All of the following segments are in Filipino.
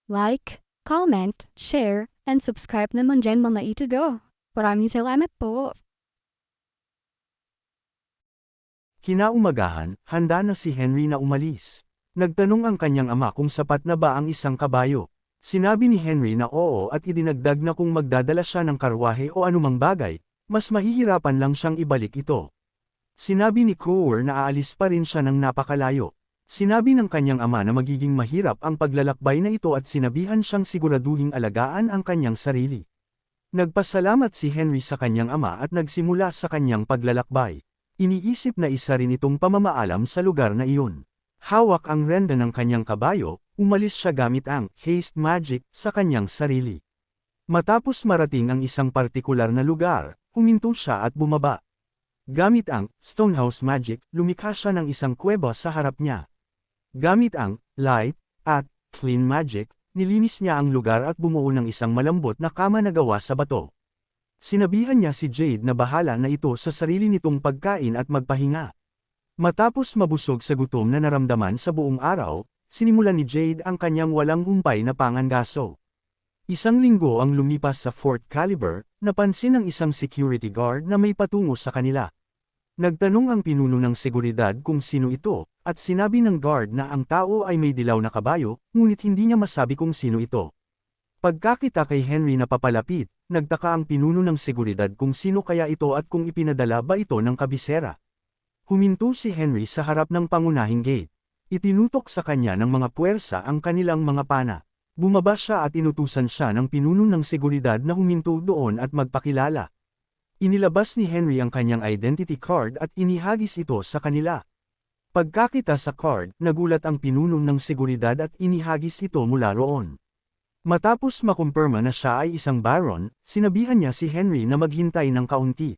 like, comment, share, and subscribe naman dyan mga ito. Maraming salamat po. Kinaumagahan, handa na si Henry na umalis. Nagtanong ang kanyang ama kung sapat na ba ang isang kabayo. Sinabi ni Henry na oo at idinagdag na kung magdadala siya ng karwahe o anumang bagay, mas mahihirapan lang siyang ibalik ito. Sinabi ni Crower na aalis pa rin siya ng napakalayo. Sinabi ng kanyang ama na magiging mahirap ang paglalakbay na ito at sinabihan siyang siguraduhing alagaan ang kanyang sarili. Nagpasalamat si Henry sa kanyang ama at nagsimula sa kanyang paglalakbay. Iniisip na isa rin itong pamamaalam sa lugar na iyon. Hawak ang renda ng kanyang kabayo, umalis siya gamit ang haste magic sa kanyang sarili. Matapos marating ang isang partikular na lugar, huminto siya at bumaba. Gamit ang Stonehouse Magic, lumikha siya ng isang kuweba sa harap niya. Gamit ang Light at Clean Magic, nilinis niya ang lugar at bumuo ng isang malambot na kama na gawa sa bato. Sinabihan niya si Jade na bahala na ito sa sarili nitong pagkain at magpahinga. Matapos mabusog sa gutom na naramdaman sa buong araw, sinimulan ni Jade ang kanyang walang humpay na pangangaso. Isang linggo ang lumipas sa Fort Caliber, napansin ng isang security guard na may patungo sa kanila. Nagtanong ang pinuno ng seguridad kung sino ito, at sinabi ng guard na ang tao ay may dilaw na kabayo, ngunit hindi niya masabi kung sino ito. Pagkakita kay Henry na papalapit, nagtaka ang pinuno ng seguridad kung sino kaya ito at kung ipinadala ba ito ng kabisera. Huminto si Henry sa harap ng pangunahing gate. Itinutok sa kanya ng mga puwersa ang kanilang mga pana. Bumaba siya at inutusan siya ng pinuno ng seguridad na huminto doon at magpakilala. Inilabas ni Henry ang kanyang identity card at inihagis ito sa kanila. Pagkakita sa card, nagulat ang pinuno ng seguridad at inihagis ito mula roon. Matapos makumpirma na siya ay isang baron, sinabihan niya si Henry na maghintay ng kaunti.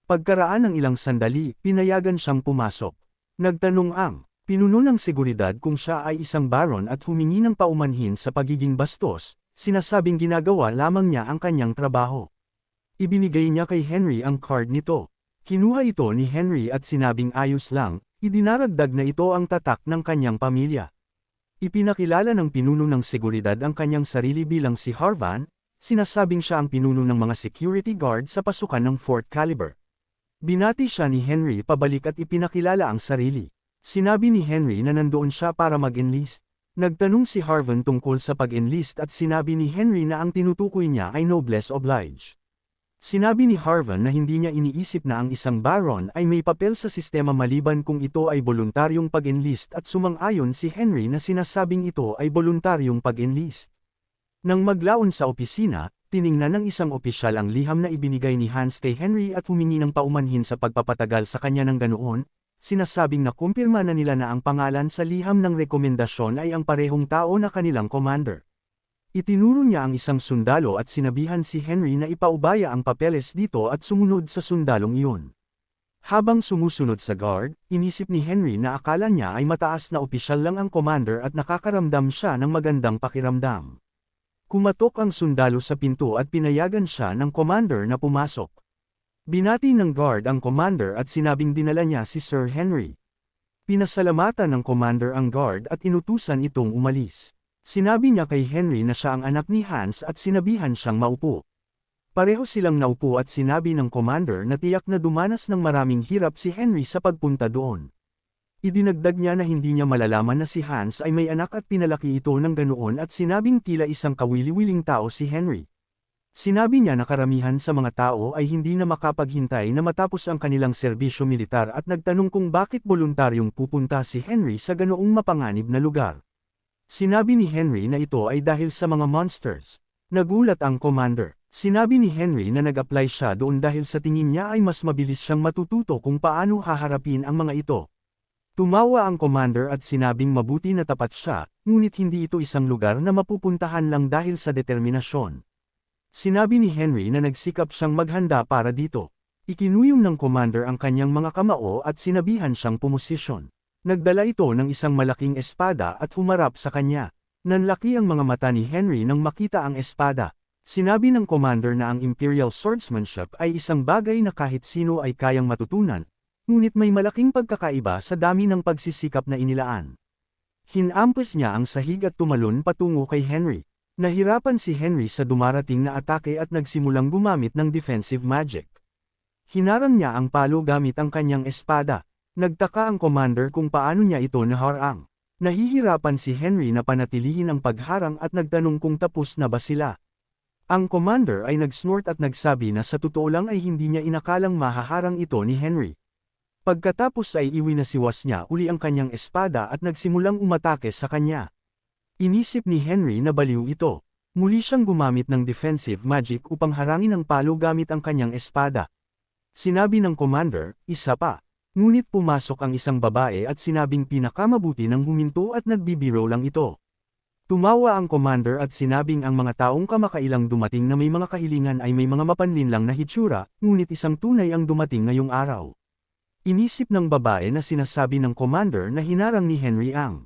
Pagkaraan ng ilang sandali, pinayagan siyang pumasok. Nagtanong ang pinuno ng seguridad kung siya ay isang baron at humingi ng paumanhin sa pagiging bastos, sinasabing ginagawa lamang niya ang kanyang trabaho. Ibinigay niya kay Henry ang card nito. Kinuha ito ni Henry at sinabing ayos lang, idinaragdag na ito ang tatak ng kanyang pamilya. Ipinakilala ng pinuno ng seguridad ang kanyang sarili bilang si Harvan, sinasabing siya ang pinuno ng mga security guard sa pasukan ng Fort Caliber. Binati siya ni Henry pabalik at ipinakilala ang sarili. Sinabi ni Henry na nandoon siya para mag-enlist. Nagtanong si Harvan tungkol sa pag-enlist at sinabi ni Henry na ang tinutukoy niya ay noblesse oblige. Sinabi ni Harvan na hindi niya iniisip na ang isang baron ay may papel sa sistema maliban kung ito ay voluntaryong pag-enlist at sumang-ayon si Henry na sinasabing ito ay voluntaryong pag-enlist. Nang maglaon sa opisina, tiningnan ng isang opisyal ang liham na ibinigay ni Hans kay Henry at humingi ng paumanhin sa pagpapatagal sa kanya ng ganoon, sinasabing na kumpirma na nila na ang pangalan sa liham ng rekomendasyon ay ang parehong tao na kanilang commander. Itinuro niya ang isang sundalo at sinabihan si Henry na ipaubaya ang papeles dito at sumunod sa sundalong iyon. Habang sumusunod sa guard, inisip ni Henry na akala niya ay mataas na opisyal lang ang commander at nakakaramdam siya ng magandang pakiramdam. Kumatok ang sundalo sa pinto at pinayagan siya ng commander na pumasok. Binati ng guard ang commander at sinabing dinala niya si Sir Henry. Pinasalamatan ng commander ang guard at inutusan itong umalis. Sinabi niya kay Henry na siya ang anak ni Hans at sinabihan siyang maupo. Pareho silang naupo at sinabi ng commander na tiyak na dumanas ng maraming hirap si Henry sa pagpunta doon. Idinagdag niya na hindi niya malalaman na si Hans ay may anak at pinalaki ito ng ganoon at sinabing tila isang kawili-wiling tao si Henry. Sinabi niya na karamihan sa mga tao ay hindi na makapaghintay na matapos ang kanilang serbisyo militar at nagtanong kung bakit voluntaryong pupunta si Henry sa ganoong mapanganib na lugar. Sinabi ni Henry na ito ay dahil sa mga monsters. Nagulat ang commander. Sinabi ni Henry na nag-apply siya doon dahil sa tingin niya ay mas mabilis siyang matututo kung paano haharapin ang mga ito. Tumawa ang commander at sinabing mabuti na tapat siya, ngunit hindi ito isang lugar na mapupuntahan lang dahil sa determinasyon. Sinabi ni Henry na nagsikap siyang maghanda para dito. Ikinuyom ng commander ang kanyang mga kamao at sinabihan siyang pumosisyon. Nagdala ito ng isang malaking espada at humarap sa kanya. Nanlaki ang mga mata ni Henry nang makita ang espada. Sinabi ng commander na ang Imperial Swordsmanship ay isang bagay na kahit sino ay kayang matutunan, ngunit may malaking pagkakaiba sa dami ng pagsisikap na inilaan. Hinampas niya ang sahig at tumalon patungo kay Henry. Nahirapan si Henry sa dumarating na atake at nagsimulang gumamit ng defensive magic. Hinarang niya ang palo gamit ang kanyang espada. Nagtaka ang commander kung paano niya ito naharang. Nahihirapan si Henry na panatilihin ang pagharang at nagtanong kung tapos na ba sila. Ang commander ay nag-snort at nagsabi na sa totoo lang ay hindi niya inakalang mahaharang ito ni Henry. Pagkatapos ay iwinasiwas niya uli ang kanyang espada at nagsimulang umatake sa kanya. Inisip ni Henry na baliw ito. Muli siyang gumamit ng defensive magic upang harangin ang palo gamit ang kanyang espada. Sinabi ng commander, isa pa. Ngunit pumasok ang isang babae at sinabing pinakamabuti ng huminto at nagbibiro lang ito. Tumawa ang commander at sinabing ang mga taong kamakailang dumating na may mga kahilingan ay may mga mapanlinlang na hitsura, ngunit isang tunay ang dumating ngayong araw. Inisip ng babae na sinasabi ng commander na hinarang ni Henry ang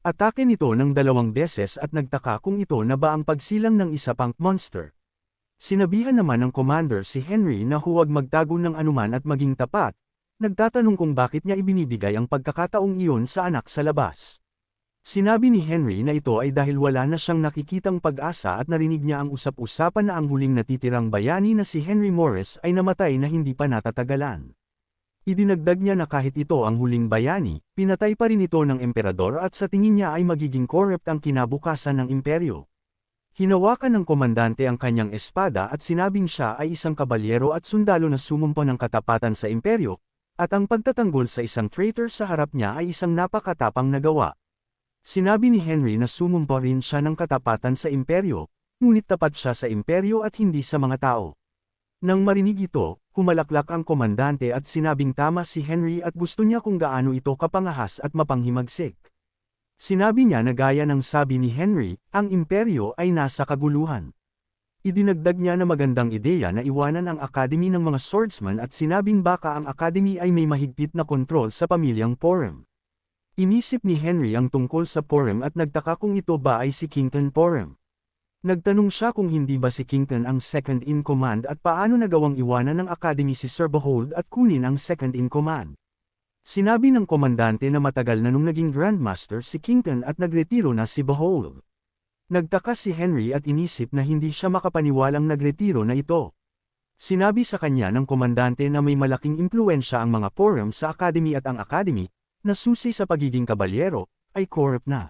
atake nito ng 2 beses at nagtaka kung ito na ba ang pagsilang ng isa pang monster. Sinabihan naman ng commander si Henry na huwag magtago ng anuman at maging tapat, nagtatanong kung bakit niya ibinibigay ang pagkakataong iyon sa anak sa labas. Sinabi ni Henry na ito ay dahil wala na siyang nakikitang pag-asa at narinig niya ang usap-usapan na ang huling natitirang bayani na si Henry Morris ay namatay na hindi pa natatagalan. Idinagdag niya na kahit ito ang huling bayani, pinatay pa rin ito ng emperador at sa tingin niya ay magiging corrupt ang kinabukasan ng imperyo. Hinawakan ng komandante ang kanyang espada at sinabing siya ay isang kabalyero at sundalo na sumumpa ng katapatan sa imperyo, at ang pagtatanggol sa isang traitor sa harap niya ay isang napakatapang na gawa. Sinabi ni Henry na sumumpa rin siya ng katapatan sa imperyo, ngunit tapat siya sa imperyo at hindi sa mga tao. Nang marinig ito, humalaklak ang komandante at sinabing tama si Henry at gusto niya kung gaano ito kapangahas at mapanghimagsik. Sinabi niya na gaya ng sabi ni Henry, ang imperyo ay nasa kaguluhan. Idinagdag niya na magandang ideya na iwanan ang Academy ng mga swordsman at sinabing baka ang Academy ay may mahigpit na kontrol sa pamilyang Porum. Inisip ni Henry ang tungkol sa Porum at nagtaka kung ito ba ay si Kington Porum. Nagtanong siya kung hindi ba si Kington ang second in command at paano nagawang iwanan ng Academy si Sir Behold at kunin ang second in command. Sinabi ng komandante na matagal na nung naging Grandmaster si Kington at nagretiro na si Behold. Nagtaka si Henry at inisip na hindi siya makapaniwalang nagretiro na ito. Sinabi sa kanya ng komandante na may malaking impluensya ang mga Porum sa Academy at ang Academy, na susi sa pagiging kabalyero, ay corrupt na.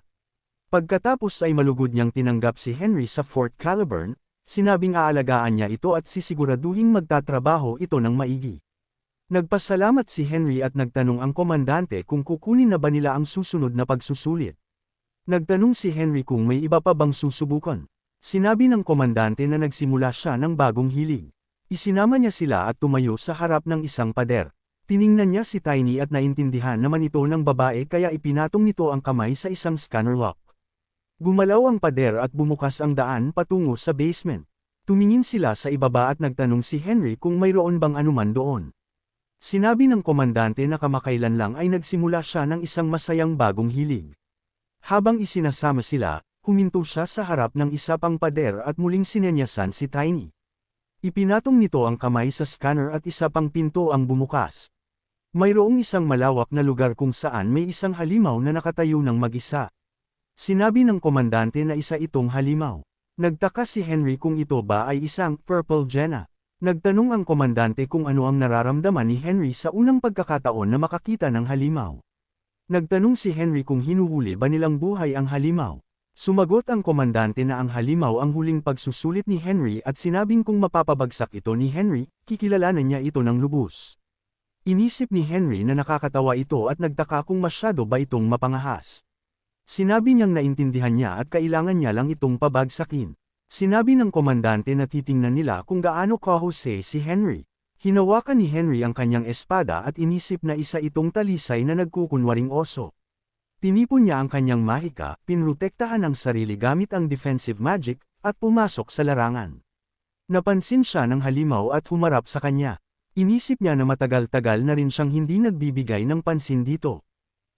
Pagkatapos ay malugod niyang tinanggap si Henry sa Fort Caliburn, sinabing aalagaan niya ito at sisiguraduhing magtatrabaho ito ng maigi. Nagpasalamat si Henry at nagtanong ang komandante kung kukunin na ba nila ang susunod na pagsusulit. Nagtanong si Henry kung may iba pa bang susubukan. Sinabi ng komandante na nagsimula siya ng bagong hilig. Isinama niya sila at tumayo sa harap ng isang pader. Tiningnan niya si Tiny at naintindihan naman ito ng babae kaya ipinatong nito ang kamay sa isang scanner lock. Gumalaw ang pader at bumukas ang daan patungo sa basement. Tumingin sila sa ibaba at nagtanong si Henry kung mayroon bang anuman doon. Sinabi ng komandante na kamakailan lang ay nagsimula siya ng isang masayang bagong hilig. Habang isinasama sila, huminto siya sa harap ng isa pang pader at muling sinenyasan si Tiny. Ipinatong nito ang kamay sa scanner at isa pang pinto ang bumukas. Mayroong isang malawak na lugar kung saan may isang halimaw na nakatayo ng mag-isa. Sinabi ng komandante na isa itong halimaw. Nagtaka si Henry kung ito ba ay isang Purple Jenna. Nagtanong ang komandante kung ano ang nararamdaman ni Henry sa unang pagkakataon na makakita ng halimaw. Nagtanong si Henry kung hinuhuli ba nilang buhay ang halimaw. Sumagot ang komandante na ang halimaw ang huling pagsusulit ni Henry at sinabing kung mapapabagsak ito ni Henry, kikilalanan niya ito ng lubos. Inisip ni Henry na nakakatawa ito at nagtaka kung masyado ba itong mapangahas. Sinabi niyang naintindihan niya at kailangan niya lang itong pabagsakin. Sinabi ng komandante na titingnan nila kung gaano kahusay si Henry. Hinawakan ni Henry ang kanyang espada at inisip na isa itong talisay na nagkukunwaring oso. Tinipon niya ang kanyang mahika, pinrotektahan ang sarili gamit ang defensive magic, at pumasok sa larangan. Napansin siya ng halimaw at humarap sa kanya. Inisip niya na matagal-tagal na rin siyang hindi nagbibigay ng pansin dito.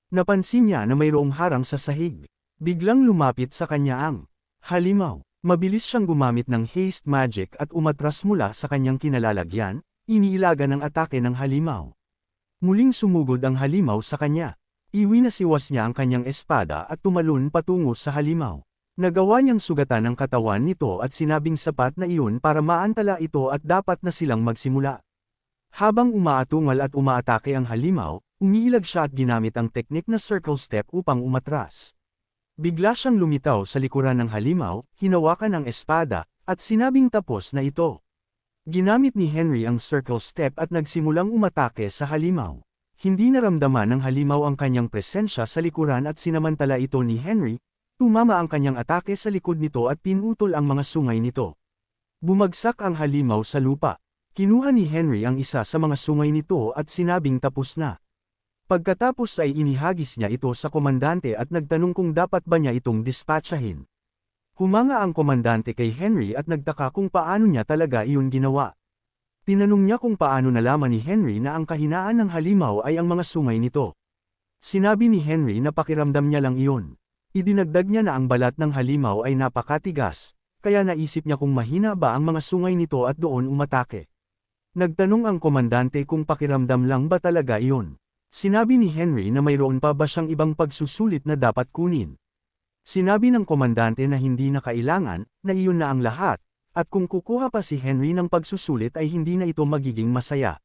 Napansin niya na mayroong harang sa sahig. Biglang lumapit sa kanya ang halimaw. Mabilis siyang gumamit ng haste magic at umatras mula sa kanyang kinalalagyan, iniilaga ng atake ng halimaw. Muling sumugod ang halimaw sa kanya. Iwinasiwas niya ang kanyang espada at tumalon patungo sa halimaw. Nagawa niyang sugatan ang katawan nito at sinabing sapat na iyon para maantala ito at dapat na silang magsimula. Habang umaatungal at umaatake ang halimaw, umiilag siya at ginamit ang teknik na circle step upang umatras. Bigla siyang lumitaw sa likuran ng halimaw, hinawakan ang espada, at sinabing tapos na ito. Ginamit ni Henry ang circle step at nagsimulang umatake sa halimaw. Hindi naramdaman ng halimaw ang kanyang presensya sa likuran at sinamantala ito ni Henry, tumama ang kanyang atake sa likod nito at pinutol ang mga sungay nito. Bumagsak ang halimaw sa lupa. Kinuha ni Henry ang isa sa mga sungay nito at sinabing tapos na. Pagkatapos ay inihagis niya ito sa komandante at nagtanong kung dapat ba niya itong dispatchahin. Humanga ang komandante kay Henry at nagtaka kung paano niya talaga iyon ginawa. Tinanong niya kung paano nalaman ni Henry na ang kahinaan ng halimaw ay ang mga sungay nito. Sinabi ni Henry na pakiramdam niya lang iyon. Idinagdag niya na ang balat ng halimaw ay napakatigas, kaya naisip niya kung mahina ba ang mga sungay nito at doon umatake. Nagtanong ang komandante kung pakiramdam lang ba talaga iyon. Sinabi ni Henry na mayroon pa ba siyang ibang pagsusulit na dapat kunin. Sinabi ng komandante na hindi na kailangan, na iyon na ang lahat. At kung kukuha pa si Henry ng pagsusulit ay hindi na ito magiging masaya.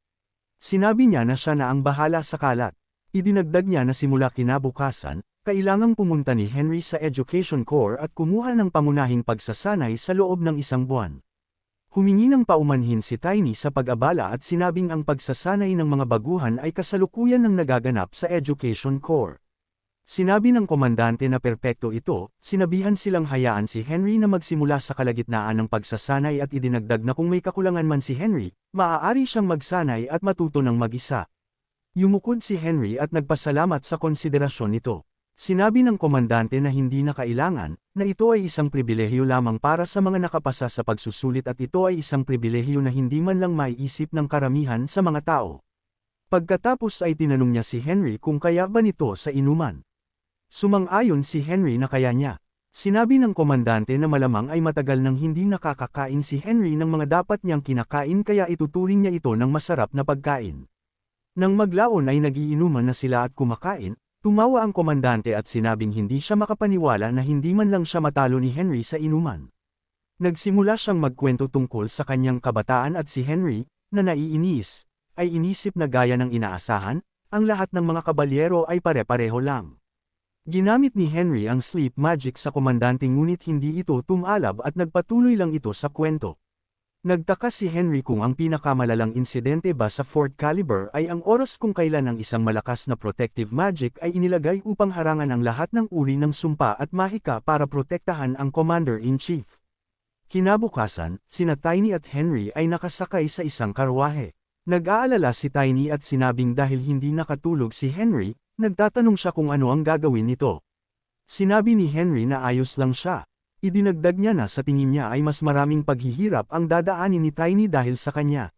Sinabi niya na siya na ang bahala sa kalat. Idinagdag niya na simula kinabukasan, kailangang pumunta ni Henry sa Education Corps at kumuha ng pangunahing pagsasanay sa loob ng 1 buwan. Humingi ng paumanhin si Tiny sa pag-abala at sinabing ang pagsasanay ng mga baguhan ay kasalukuyan ng nagaganap sa Education Corps. Sinabi ng komandante na perpekto ito, sinabihan silang hayaan si Henry na magsimula sa kalagitnaan ng pagsasanay at idinagdag na kung may kakulangan man si Henry, maaari siyang magsanay at matuto ng mag-isa. Yumukod si Henry at nagpasalamat sa konsiderasyon nito. Sinabi ng komandante na hindi na kailangan, na ito ay isang pribilehiyo lamang para sa mga nakapasa sa pagsusulit at ito ay isang pribilehiyo na hindi man lang maiisip ng karamihan sa mga tao. Pagkatapos ay tinanong niya si Henry kung kaya ba nito sa inuman. Sumang-ayon si Henry na kaya niya. Sinabi ng komandante na malamang ay matagal nang hindi nakakakain si Henry ng mga dapat niyang kinakain kaya ituturing niya ito ng masarap na pagkain. Nang maglaon ay nagiinuman na sila at kumakain, tumawa ang komandante at sinabing hindi siya makapaniwala na hindi man lang siya matalo ni Henry sa inuman. Nagsimula siyang magkwento tungkol sa kanyang kabataan at si Henry, na naiinis, ay inisip na gaya ng inaasahan, ang lahat ng mga kabalyero ay pare-pareho lang. Ginamit ni Henry ang sleep magic sa komandante ngunit hindi ito tumalab at nagpatuloy lang ito sa kwento. Nagtaka si Henry kung ang pinakamalalang insidente ba sa Fort Caliber ay ang oras kung kailan ang isang malakas na protective magic ay inilagay upang harangan ang lahat ng uri ng sumpa at mahika para protektahan ang Commander-in-Chief. Kinabukasan, sina Tiny at Henry ay nakasakay sa isang karwahe. Nag-aalala si Tiny at sinabing dahil hindi nakatulog si Henry, nagtatanong siya kung ano ang gagawin nito. Sinabi ni Henry na ayos lang siya. Idinagdag niya na sa tingin niya ay mas maraming paghihirap ang dadaanin ni Tiny dahil sa kanya.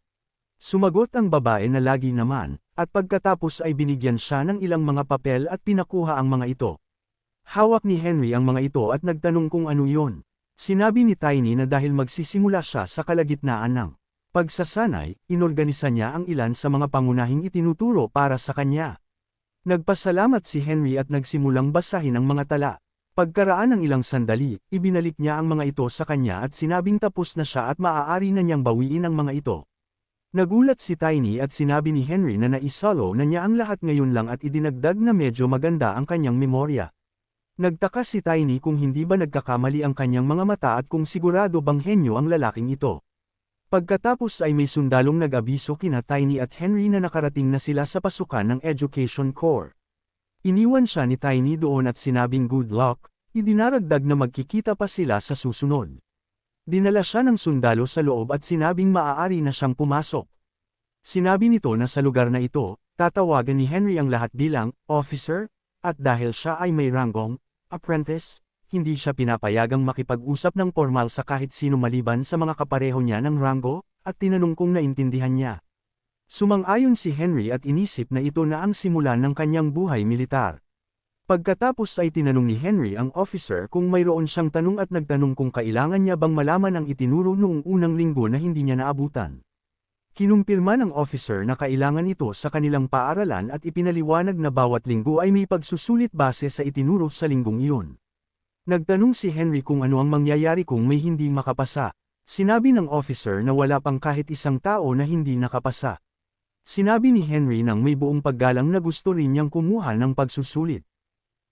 Sumagot ang babae na lagi naman, at pagkatapos ay binigyan siya ng ilang mga papel at pinakuha ang mga ito. Hawak ni Henry ang mga ito at nagtanong kung ano yon. Sinabi ni Tiny na dahil magsisimula siya sa kalagitnaan ng pagsasanay, inorganisa niya ang ilan sa mga pangunahing itinuturo para sa kanya. Nagpasalamat si Henry at nagsimulang basahin ang mga tala. Pagkaraan ng ilang sandali, ibinalik niya ang mga ito sa kanya at sinabing tapos na siya at maaari na niyang bawiin ang mga ito. Nagulat si Tiny at sinabi ni Henry na naisolo na niya ang lahat ngayon lang at idinagdag na medyo maganda ang kanyang memorya. Nagtaka si Tiny kung hindi ba nagkakamali ang kanyang mga mata at kung sigurado bang henyo ang lalaking ito. Pagkatapos ay may sundalong nag-abiso kina Tiny at Henry na nakarating na sila sa pasukan ng Education Corps. Iniwan siya ni Tiny doon at sinabing good luck, idinaragdag na magkikita pa sila sa susunod. Dinala siya ng sundalo sa loob at sinabing maaari na siyang pumasok. Sinabi nito na sa lugar na ito, tatawagan ni Henry ang lahat bilang officer, at dahil siya ay may ranggong apprentice, hindi siya pinapayagang makipag-usap ng formal sa kahit sino maliban sa mga kapareho niya ng ranggo, at tinanong kung naintindihan niya. Sumang-ayon si Henry at inisip na ito na ang simulan ng kanyang buhay militar. Pagkatapos ay tinanong ni Henry ang officer kung mayroon siyang tanong at nagtanong kung kailangan niya bang malaman ang itinuro noong unang linggo na hindi niya naabutan. Kinumpirma ng officer na kailangan ito sa kanilang paaralan at ipinaliwanag na bawat linggo ay may pagsusulit base sa itinuro sa linggong iyon. Nagtanong si Henry kung ano ang mangyayari kung may hindi makapasa. Sinabi ng officer na wala pang kahit isang tao na hindi nakapasa. Sinabi ni Henry nang may buong paggalang na gusto rin niyang kumuha ng pagsusulit.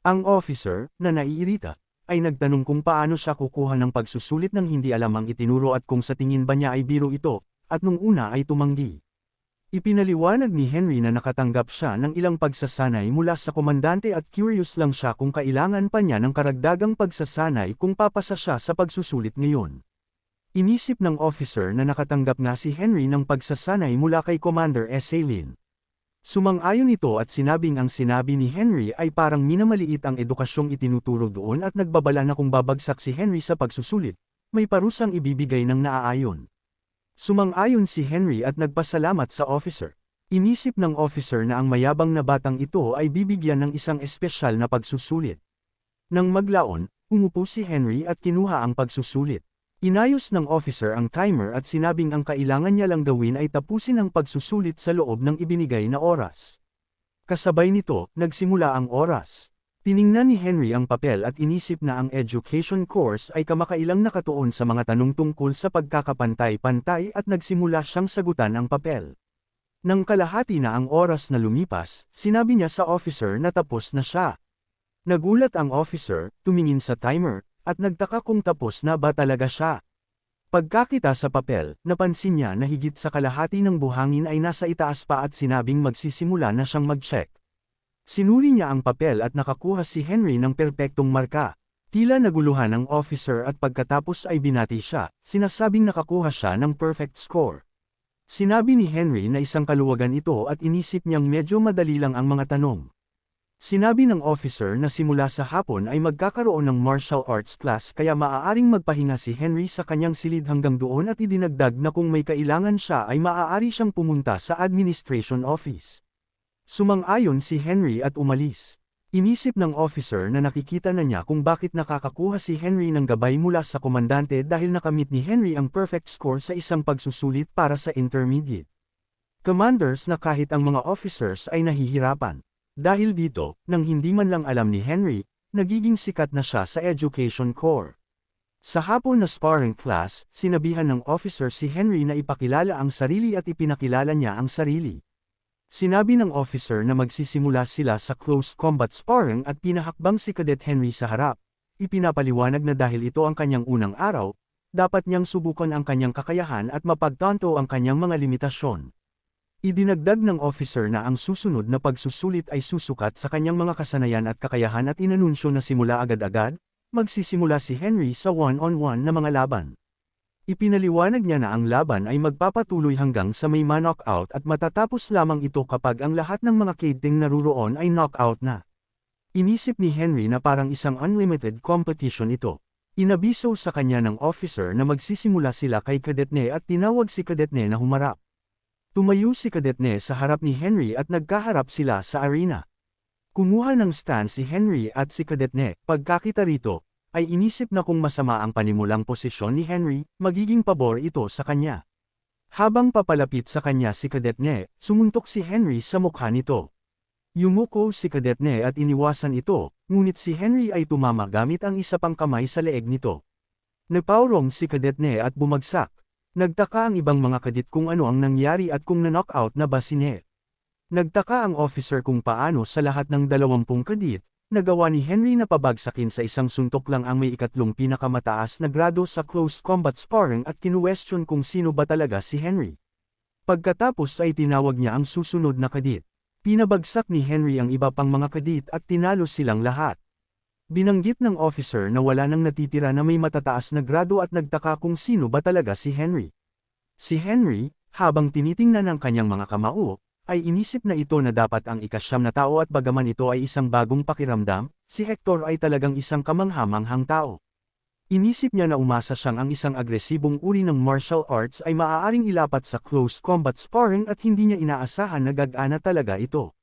Ang officer, na naiirita, ay nagtanong kung paano siya kukuha ng pagsusulit nang hindi alam ang itinuro at kung sa tingin ba niya ay biro ito, at nung una ay tumanggi. Ipinaliwanag ni Henry na nakatanggap siya ng ilang pagsasanay mula sa komandante at curious lang siya kung kailangan pa niya ng karagdagang pagsasanay kung papasa siya sa pagsusulit ngayon. Inisip ng officer na nakatanggap nga si Henry ng pagsasanay mula kay Commander Lin. Sumang-ayon ito at sinabing ang sinabi ni Henry ay parang minamaliit ang edukasyong itinuturo doon at nagbabala na kung babagsak si Henry sa pagsusulit, may parusang ibibigay ng naaayon. Sumang-ayon si Henry at nagpasalamat sa officer. Inisip ng officer na ang mayabang na batang ito ay bibigyan ng isang espesyal na pagsusulit. Nang maglaon, umupo si Henry at kinuha ang pagsusulit. Inayos ng officer ang timer at sinabing ang kailangan niya lang gawin ay tapusin ang pagsusulit sa loob ng ibinigay na oras. Kasabay nito, nagsimula ang oras. Tiningnan ni Henry ang papel at inisip na ang education course ay kamakailang nakatuon sa mga tanong tungkol sa pagkakapantay-pantay at nagsimula siyang sagutan ang papel. Nang kalahati na ang oras na lumipas, sinabi niya sa officer na tapos na siya. Nagulat ang officer, tumingin sa timer, at nagtaka kung tapos na ba talaga siya. Pagkakita sa papel, napansin niya na higit sa kalahati ng buhangin ay nasa itaas pa at sinabing magsisimula na siyang mag-check. Sinuri niya ang papel at nakakuha si Henry ng perpektong marka. Tila naguluhan ang officer at pagkatapos ay binati siya, sinasabing nakakuha siya ng perfect score. Sinabi ni Henry na isang kaluwagan ito at inisip niyang medyo madali lang ang mga tanong. Sinabi ng officer na simula sa hapon ay magkakaroon ng martial arts class kaya maaaring magpahinga si Henry sa kanyang silid hanggang doon at idinagdag na kung may kailangan siya ay maaari siyang pumunta sa administration office. Sumang-ayon si Henry at umalis. Inisip ng officer na nakikita na niya kung bakit nakakakuha si Henry ng gabay mula sa komandante dahil nakamit ni Henry ang perfect score sa isang pagsusulit para sa intermediate. Commanders na kahit ang mga officers ay nahihirapan. Dahil dito, nang hindi man lang alam ni Henry, nagiging sikat na siya sa education corps. Sa hapon na sparring class, sinabihan ng officer si Henry na ipakilala ang sarili at ipinakilala niya ang sarili. Sinabi ng officer na magsisimula sila sa close combat sparring at pinahakbang si Cadet Henry sa harap. Ipinapaliwanag na dahil ito ang kanyang unang araw, dapat niyang subukan ang kanyang kakayahan at mapagtanto ang kanyang mga limitasyon. Idinagdag ng officer na ang susunod na pagsusulit ay susukat sa kanyang mga kasanayan at kakayahan at inanunsyo na simula agad-agad, magsisimula si Henry sa one-on-one na mga laban. Ipinaliwanag niya na ang laban ay magpapatuloy hanggang sa may ma-knockout at matatapos lamang ito kapag ang lahat ng mga kading naruroon ay knockout na. Inisip ni Henry na parang isang unlimited competition ito. Inabiso sa kanya ng officer na magsisimula sila kay Cadet Ne at tinawag si Cadet Ne na humarap. Tumayo si Cadet Ne sa harap ni Henry at nagkaharap sila sa arena. Kumuha ng stand si Henry at si Cadet Ne. Pagkakita rito, ay inisip na kung masama ang panimulang posisyon ni Henry, magiging pabor ito sa kanya. Habang papalapit sa kanya si Cadet Ne, sumuntok si Henry sa mukha nito. Yumuko si Cadet Ne at iniwasan ito, ngunit si Henry ay tumama gamit ang isa pang kamay sa leeg nito. Napaurong si Cadet Ne at bumagsak. Nagtaka ang ibang mga kadit kung ano ang nangyari at kung na-knockout na ba si Ne. Nagtaka ang officer kung paano sa lahat ng 20 kadit, nagawa ni Henry na pabagsakin sa isang suntok lang ang may ikatlong pinakamataas na grado sa close combat sparring at kinuwestiyon kung sino ba talaga si Henry. Pagkatapos ay tinawag niya ang susunod na kadit. Pinabagsak ni Henry ang iba pang mga kadit at tinalo silang lahat. Binanggit ng officer na wala nang natitira na may matataas na grado at nagtaka kung sino ba talaga si Henry. Si Henry, habang tinitingnan ang kanyang mga kamao, ay inisip na ito na dapat ang ika-9 na tao at bagaman ito ay isang bagong pakiramdam, si Hector ay talagang isang kamanghamanghang tao. Inisip niya na umasa siyang ang isang agresibong uri ng martial arts ay maaaring ilapat sa close combat sparring at hindi niya inaasahan na gagana talaga ito.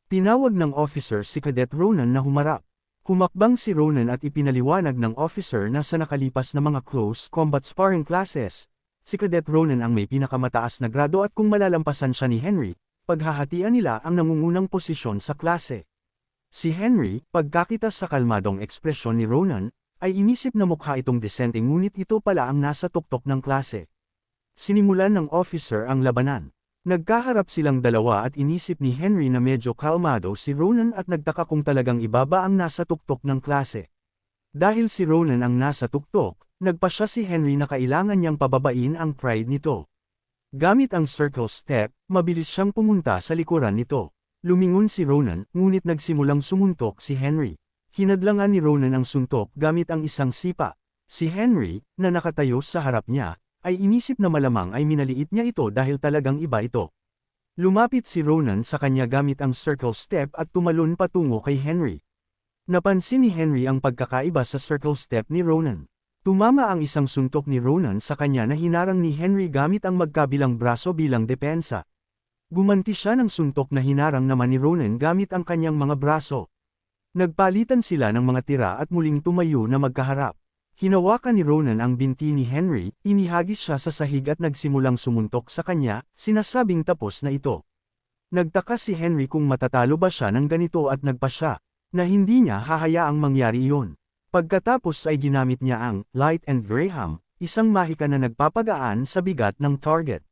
Tinawag ng officer si Cadet Ronan na humarap. Humakbang si Ronan at ipinaliwanag ng officer na sa nakalipas na mga close combat sparring classes, si Cadet Ronan ang may pinakamataas na grado at kung malalampasan siya ni Henry, paghahatian nila ang nangungunang posisyon sa klase. Si Henry, pagkakita sa kalmadong ekspresyon ni Ronan, ay inisip na mukha itong dissenting ngunit ito pala ang nasa tuktok ng klase. Sinimulan ng officer ang labanan. Nagkaharap silang dalawa at inisip ni Henry na medyo kalmado si Ronan at nagtaka kung talagang ibaba ang nasa tuktok ng klase. Dahil si Ronan ang nasa tuktok, nagpasya si Henry na kailangan niyang pababain ang pride nito. Gamit ang circle step, mabilis siyang pumunta sa likuran nito. Lumingon si Ronan, ngunit nagsimulang sumuntok si Henry. Hinadlangan ni Ronan ang suntok gamit ang isang sipa. Si Henry, na nakatayo sa harap niya, ay inisip na malamang ay minaliit niya ito dahil talagang iba ito. Lumapit si Ronan sa kanya gamit ang circle step at tumalon patungo kay Henry. Napansin ni Henry ang pagkakaiba sa circle step ni Ronan. Tumama ang isang suntok ni Ronan sa kanya na hinarang ni Henry gamit ang magkabilang braso bilang depensa. Gumanti siya ng suntok na hinarang naman ni Ronan gamit ang kanyang mga braso. Nagpalitan sila ng mga tira at muling tumayo na magkaharap. Hinawakan ni Ronan ang binti ni Henry, inihagis siya sa sahig at nagsimulang sumuntok sa kanya, sinasabing tapos na ito. Nagtaka si Henry kung matatalo ba siya ng ganito at nagpasya, na hindi niya hahayaang mangyari iyon. Pagkatapos ay ginamit niya ang Light and Graham, isang mahika na nagpapagaan sa bigat ng target.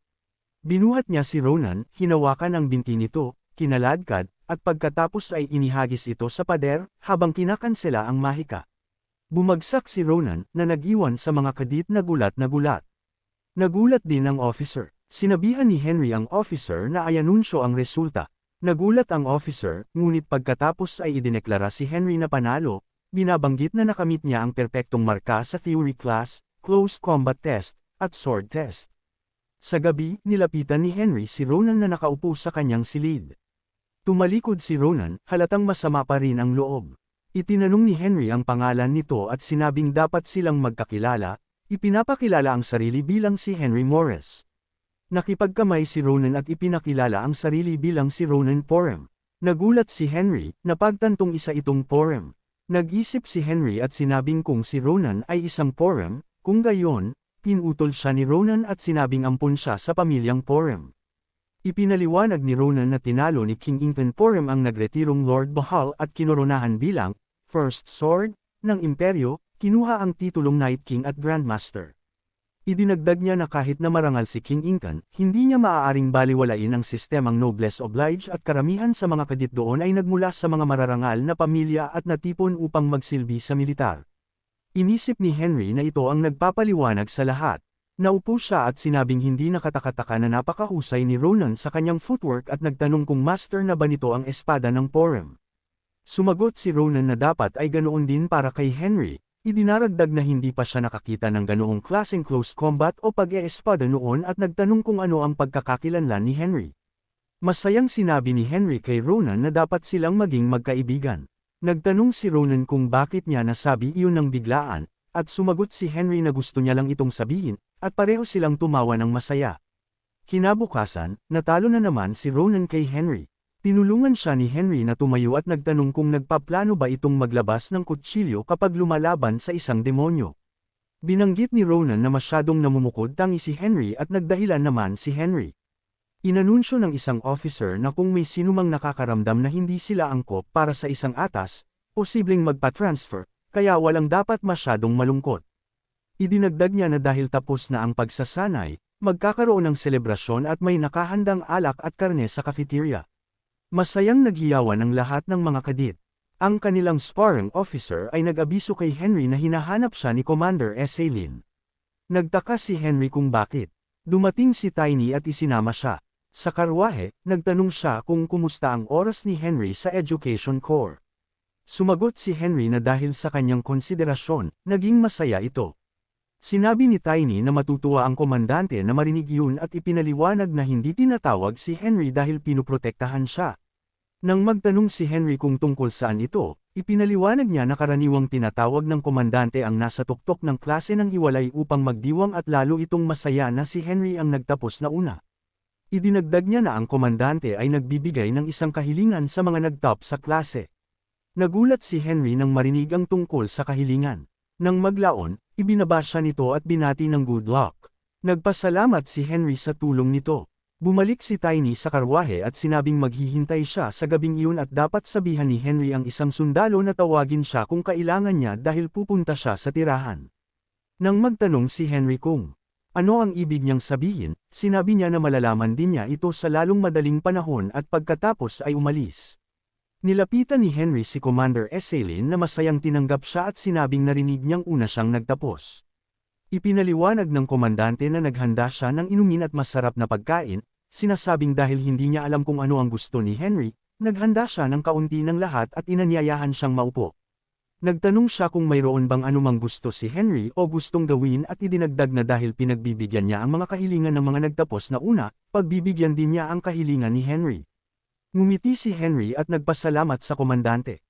Binuhat niya si Ronan, hinawakan ang binti nito, kinaladkad, at pagkatapos ay inihagis ito sa pader, habang kinakansela ang mahika. Bumagsak si Ronan, na nag-iwan sa mga kadit na gulat na gulat. Nagulat din ang officer. Sinabihan ni Henry ang officer na ayanunsyo ang resulta. Nagulat ang officer, ngunit pagkatapos ay idineklara si Henry na panalo, binabanggit na nakamit niya ang perpektong marka sa theory class, close combat test, at sword test. Sa gabi, nilapitan ni Henry si Ronan na nakaupo sa kanyang silid. Tumalikod si Ronan, halatang masama pa rin ang loob. Itinanong ni Henry ang pangalan nito at sinabing dapat silang magkakilala, ipinapakilala ang sarili bilang si Henry Morris. Nakipagkamay si Ronan at ipinakilala ang sarili bilang si Ronan Porem. Nagulat si Henry, na pagtantong isa itong Porem. Nag-isip si Henry at sinabing kung si Ronan ay isang Porem, kung gayon, pinutol siya ni Ronan at sinabing ampun siya sa pamilyang Porem. Ipinaliwanag ni Ronan na tinalo ni King Ington Porem ang nagretirong Lord Bahal at kinoronahan bilang First Sword ng Imperyo, kinuha ang titulong Night King at Grandmaster. Idinagdag niya na kahit na marangal si King Ington, hindi niya maaaring baliwalain ang sistemang noblesse oblige at karamihan sa mga kadit doon ay nagmula sa mga mararangal na pamilya at natipon upang magsilbi sa militar. Inisip ni Henry na ito ang nagpapaliwanag sa lahat. Naupo siya at sinabing hindi nakatakataka na napakahusay ni Ronan sa kanyang footwork at nagtanong kung master na ba nito ang espada ng Porem. Sumagot si Ronan na dapat ay ganoon din para kay Henry. Idinaragdag na hindi pa siya nakakita ng ganoong klaseng close combat o pag-eespada noon at nagtanong kung ano ang pagkakakilanlan ni Henry. Masayang sinabi ni Henry kay Ronan na dapat silang maging magkaibigan. Nagtanong si Ronan kung bakit niya nasabi iyon ng biglaan, at sumagot si Henry na gusto niya lang itong sabihin, at pareho silang tumawa ng masaya. Kinabukasan, natalo na naman si Ronan kay Henry. Tinulungan siya ni Henry na tumayo at nagtanong kung nagpaplano ba itong maglabas ng kutsilyo kapag lumalaban sa isang demonyo. Binanggit ni Ronan na masyadong namumukod tangi si Henry at nagdahilan naman si Henry. Inanunsyo ng isang officer na kung may sinumang nakakaramdam na hindi sila angkop para sa isang atas, posibleng magpa-transfer, kaya walang dapat masyadong malungkot. Idinagdag niya na dahil tapos na ang pagsasanay, magkakaroon ng selebrasyon at may nakahandang alak at karne sa cafeteria. Masayang naghiyawan ang lahat ng mga kadit. Ang kanilang sparring officer ay nag-abiso kay Henry na hinahanap siya ni Commander Esaylin. Nagtaka si Henry kung bakit. Dumating si Tiny at isinama siya. Sa karwahe, nagtanong siya kung kumusta ang oras ni Henry sa Education Corps. Sumagot si Henry na dahil sa kanyang konsiderasyon, naging masaya ito. Sinabi ni Tiny na matutuwa ang komandante na marinig yun at ipinaliwanag na hindi tinatawag si Henry dahil pinuprotektahan siya. Nang magtanong si Henry kung tungkol saan ito, ipinaliwanag niya na karaniwang tinatawag ng komandante ang nasa tuktok ng klase ng hiwalay upang magdiwang at lalo itong masaya na si Henry ang nagtapos na una. Idinagdag niya na ang komandante ay nagbibigay ng isang kahilingan sa mga nagtop sa klase. Nagulat si Henry nang marinig ang tungkol sa kahilingan. Nang maglaon, ibinaba siya nito at binati ng good luck. Nagpasalamat si Henry sa tulong nito. Bumalik si Tiny sa karwahe at sinabing maghihintay siya sa gabing iyon at dapat sabihan ni Henry ang isang sundalo na tawagin siya kung kailangan niya dahil pupunta siya sa tirahan. Nang magtanong si Henry kung ano ang ibig niyang sabihin, sinabi niya na malalaman din niya ito sa lalong madaling panahon at pagkatapos ay umalis. Nilapitan ni Henry si Commander Esselin na masayang tinanggap siya at sinabing narinig niyang una siyang nagtapos. Ipinaliwanag ng komandante na naghanda siya ng inumin at masarap na pagkain, sinasabing dahil hindi niya alam kung ano ang gusto ni Henry, naghanda siya ng kaunti ng lahat at inanyayahan siyang maupo. Nagtanong siya kung mayroon bang anumang gusto si Henry o gustong gawin at idinagdag na dahil pinagbibigyan niya ang mga kahilingan ng mga nagtapos na una, pagbibigyan din niya ang kahilingan ni Henry. Ngumiti si Henry at nagpasalamat sa komandante.